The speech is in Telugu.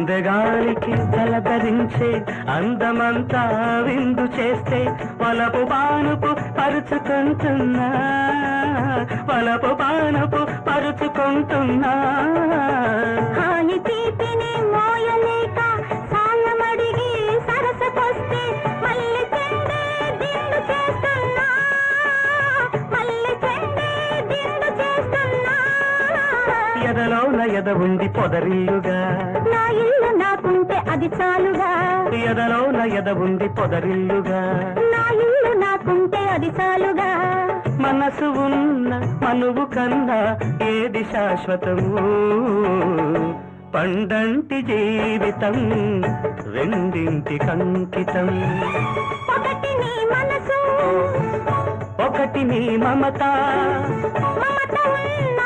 అందగాలికి తలధరించే అందమంతా విందు చేస్తే వలపు పానుపు పరుచుకుంటున్నా వలపు పానుపు పరుచుకుంటున్నా హాని తీపిని మోయలేక సాయమడిగి సరసకొస్తే మళ్ళీ చెండే దిండు చేస్తున్నా మళ్ళీ చెండే దిండు చేస్తున్నా ఎదలోన ఎద ఉంది పొదరిల్లుగా నా ఇల్లు నాకుంటే అది చాలుగా ఎదలోన ఎద ఉంది పొదరిల్లుగా నా ఇల్లు నాకుంటే అది చాలుగా మనసు ఉన్న మనువు కన్నా ఏది శాశ్వతము పండంటి జీవితం రెండింటి కంకితం ఒకటి నీ మనసు ఒకటి నీ మమత మమత ఉన్న